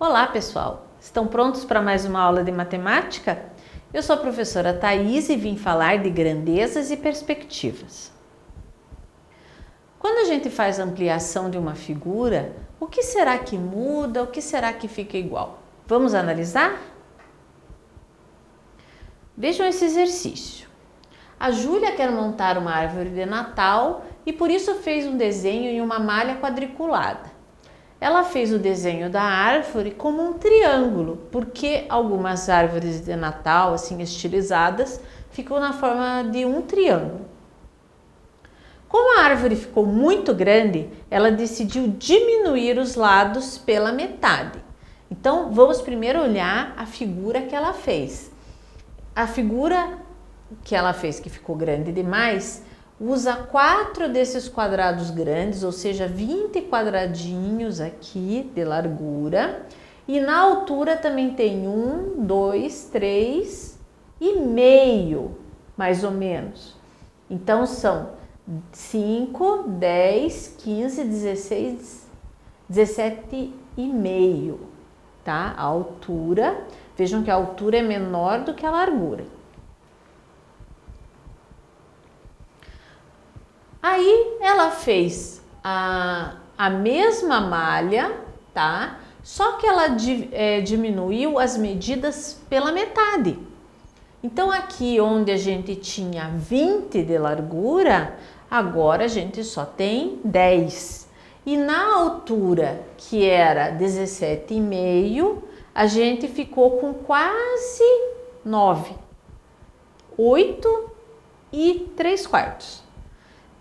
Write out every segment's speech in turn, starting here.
Olá, pessoal! Estão prontos para mais uma aula de matemática? Eu sou a professora Thaís e vim falar de grandezas e perspectivas. Quando a gente faz a ampliação de uma figura, o que será que muda, o que será que fica igual? Vamos analisar? Vejam esse exercício. A Júlia quer montar uma árvore de Natal e por isso fez um desenho em uma malha quadriculada. Ela fez o desenho da árvore como um triângulo, porque algumas árvores de Natal, assim estilizadas, ficam na forma de um triângulo. Como a árvore ficou muito grande, ela decidiu diminuir os lados pela metade. Então, vamos primeiro olhar a figura que ela fez. A figura que ela fez, que ficou grande demais, usa 4 desses quadrados grandes, ou seja, 20 quadradinhos aqui de largura. E na altura também tem 1, 2, 3 e meio, mais ou menos. Então são 5, 10, 15, 16, 17 e meio, tá? A altura, vejam que a altura é menor do que a largura. Aí ela fez a mesma malha, tá? Só que ela diminuiu as medidas pela metade. Então aqui onde a gente tinha 20 de largura, agora a gente só tem 10. E na altura, que era 17,5, a gente ficou com quase 9. 8 e 3/4.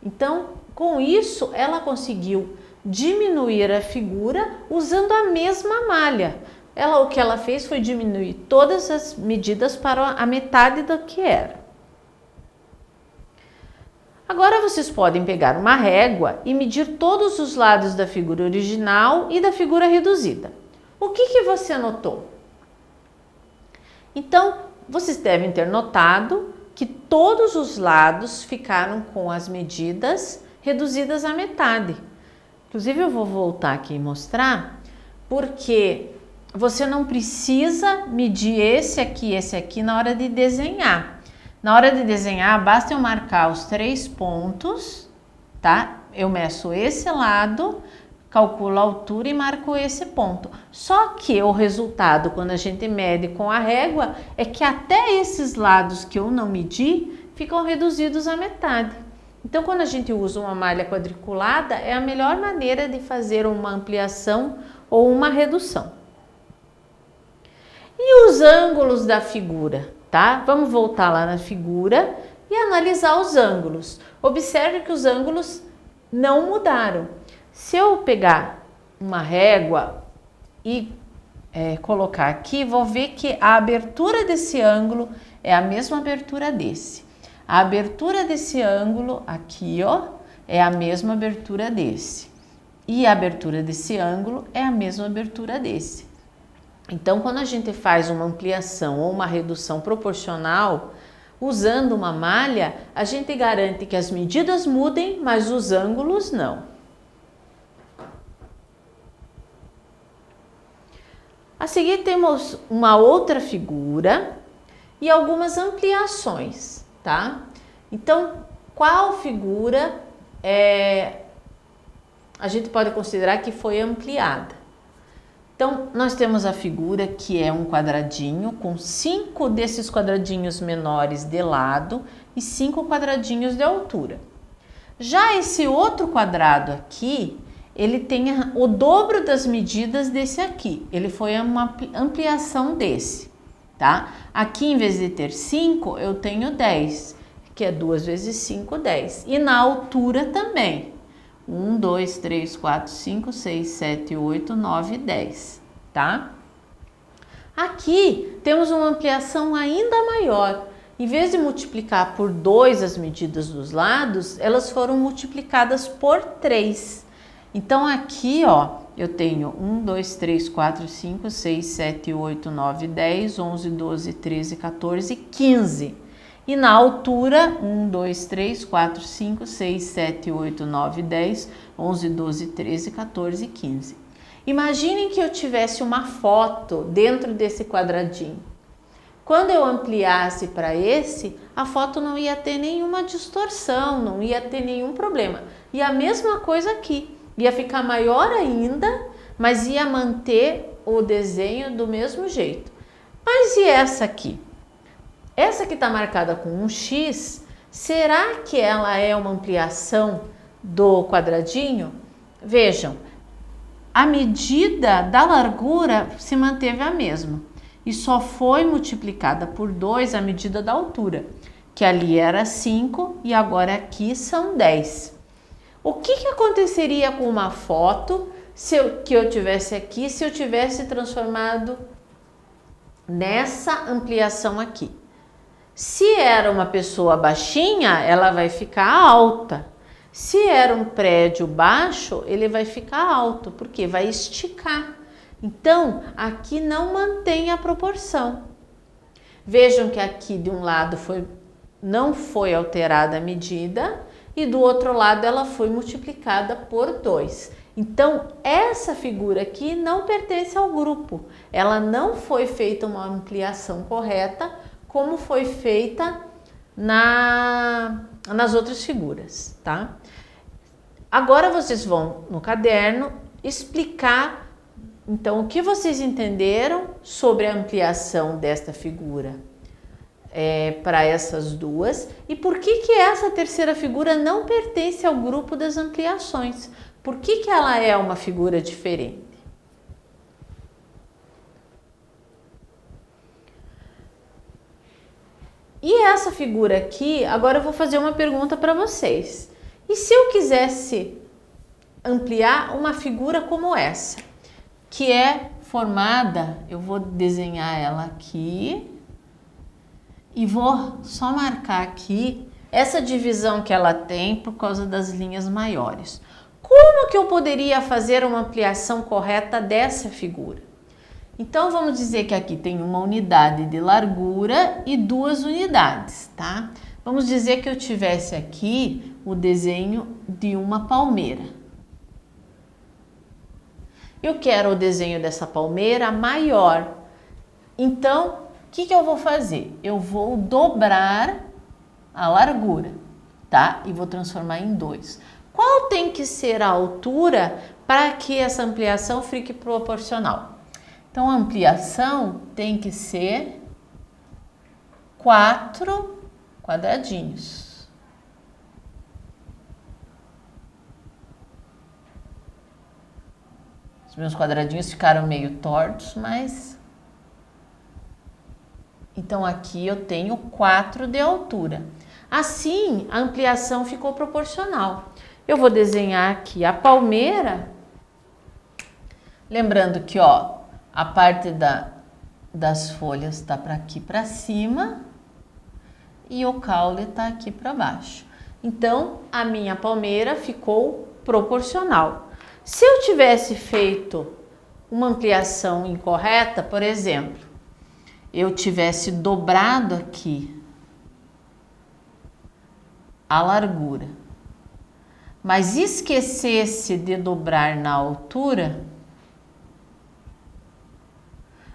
Então, com isso, ela conseguiu diminuir a figura usando a mesma malha. O que ela fez foi diminuir todas as medidas para a metade do que era. Agora vocês podem pegar uma régua e medir todos os lados da figura original e da figura reduzida. O que você notou? Então, vocês devem ter notado que todos os lados ficaram com as medidas reduzidas à metade. Inclusive eu vou voltar aqui e mostrar, porque você não precisa medir esse aqui na hora de desenhar. Na hora de desenhar, basta eu marcar os 3 pontos, tá? Eu meço esse lado, calculo a altura e marco esse ponto. Só que o resultado, quando a gente mede com a régua, é que até esses lados que eu não medi, ficam reduzidos à metade. Então, quando a gente usa uma malha quadriculada, é a melhor maneira de fazer uma ampliação ou uma redução. E os ângulos da figura, tá? Vamos voltar lá na figura e analisar os ângulos. Observe que os ângulos não mudaram. Se eu pegar uma régua e colocar aqui, vou ver que a abertura desse ângulo é a mesma abertura desse. A abertura desse ângulo aqui, ó, é a mesma abertura desse. E a abertura desse ângulo é a mesma abertura desse. Então, quando a gente faz uma ampliação ou uma redução proporcional, usando uma malha, a gente garante que as medidas mudem, mas os ângulos não. A seguir temos uma outra figura e algumas ampliações, tá? Então, qual figura a gente pode considerar que foi ampliada? Então, nós temos a figura que é um quadradinho com 5 desses quadradinhos menores de lado e 5 quadradinhos de altura. Já esse outro quadrado aqui, ele tem o dobro das medidas desse aqui. Ele foi uma ampliação desse, tá? Aqui, em vez de ter 5, eu tenho 10, que é 2 vezes 5, 10. E na altura também. 1, 2, 3, 4, 5, 6, 7, 8, 9, 10, tá? Aqui, temos uma ampliação ainda maior. Em vez de multiplicar por 2 as medidas dos lados, elas foram multiplicadas por 3. Então, aqui, ó, eu tenho 1, 2, 3, 4, 5, 6, 7, 8, 9, 10, 11, 12, 13, 14, 15. E na altura, 1, 2, 3, 4, 5, 6, 7, 8, 9, 10, 11, 12, 13, 14, 15. Imaginem que eu tivesse uma foto dentro desse quadradinho. Quando eu ampliasse para esse, a foto não ia ter nenhuma distorção, não ia ter nenhum problema. E a mesma coisa aqui, ia ficar maior ainda, mas ia manter o desenho do mesmo jeito. Mas e essa aqui? Essa que está marcada com um X, será que ela é uma ampliação do quadradinho? Vejam, a medida da largura se manteve a mesma e só foi multiplicada por 2 a medida da altura, que ali era 5 e agora aqui são 10. O que aconteceria com uma foto que eu tivesse aqui se eu tivesse transformado nessa ampliação aqui? Se era uma pessoa baixinha, ela vai ficar alta. Se era um prédio baixo, ele vai ficar alto, porque vai esticar. Então, aqui não mantém a proporção. Vejam que aqui de um lado não foi alterada a medida e do outro lado ela foi multiplicada por 2. Então, essa figura aqui não pertence ao grupo. Ela não foi feita uma ampliação correta, como foi feita nas outras figuras, tá? Agora vocês vão no caderno explicar, então, o que vocês entenderam sobre a ampliação desta figura para essas duas e por que essa terceira figura não pertence ao grupo das ampliações. Por que ela é uma figura diferente? E essa figura aqui, agora eu vou fazer uma pergunta para vocês. E se eu quisesse ampliar uma figura como essa, que é formada, eu vou desenhar ela aqui e vou só marcar aqui essa divisão que ela tem por causa das linhas maiores. Como que eu poderia fazer uma ampliação correta dessa figura? Então, vamos dizer que aqui tem uma unidade de largura e 2 unidades, tá? Vamos dizer que eu tivesse aqui o desenho de uma palmeira. Eu quero o desenho dessa palmeira maior. Então, o que eu vou fazer? Eu vou dobrar a largura, tá? E vou transformar em 2. Qual tem que ser a altura para que essa ampliação fique proporcional? Então, a ampliação tem que ser 4 quadradinhos. Os meus quadradinhos ficaram meio tortos, mas... Então, aqui eu tenho 4 de altura. Assim, a ampliação ficou proporcional. Eu vou desenhar aqui a palmeira. Lembrando que, ó, a parte das folhas está para aqui para cima e o caule está aqui para baixo. Então, a minha palmeira ficou proporcional. Se eu tivesse feito uma ampliação incorreta, por exemplo, eu tivesse dobrado aqui a largura, mas esquecesse de dobrar na altura,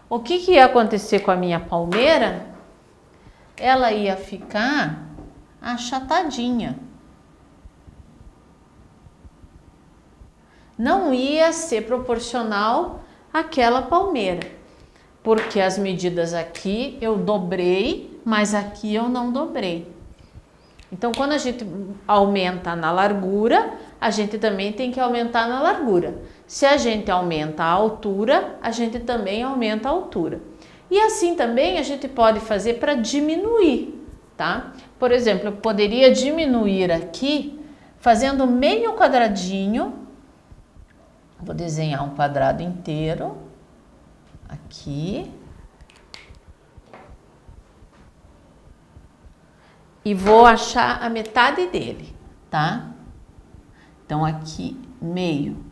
o que ia acontecer com a minha palmeira? Ela ia ficar achatadinha. Não ia ser proporcional àquela palmeira, porque as medidas aqui eu dobrei, mas aqui eu não dobrei. Então, quando a gente aumenta na largura, a gente também tem que aumentar na largura. Se a gente aumenta a altura, a gente também aumenta a altura. E assim também a gente pode fazer para diminuir, tá? Por exemplo, eu poderia diminuir aqui fazendo meio quadradinho. Vou desenhar um quadrado inteiro aqui. E vou achar a metade dele, tá? Então, aqui, meio.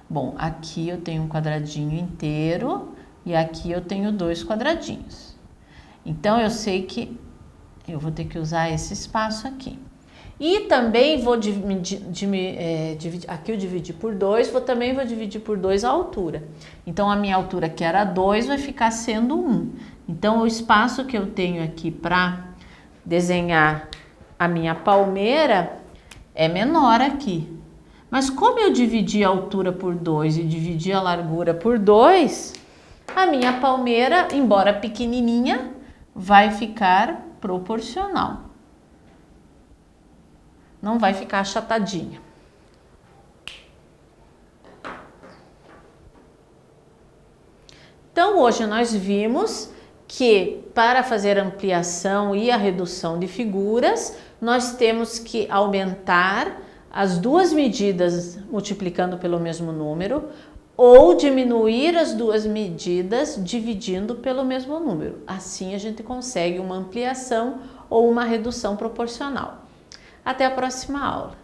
Bom, aqui eu tenho um quadradinho inteiro e aqui eu tenho 2 quadradinhos. Então, eu sei que eu vou ter que usar esse espaço aqui. E também vou aqui eu dividi por 2, também vou dividir por 2 a altura. Então, a minha altura, que era 2, vai ficar sendo 1. Então, o espaço que eu tenho aqui para desenhar a minha palmeira é menor aqui. Mas como eu dividi a altura por 2 e dividi a largura por 2, a minha palmeira, embora pequenininha, vai ficar proporcional. Não vai ficar achatadinha. Então, hoje nós vimos que para fazer a ampliação e a redução de figuras, nós temos que aumentar as duas medidas multiplicando pelo mesmo número ou diminuir as duas medidas dividindo pelo mesmo número. Assim a gente consegue uma ampliação ou uma redução proporcional. Até a próxima aula.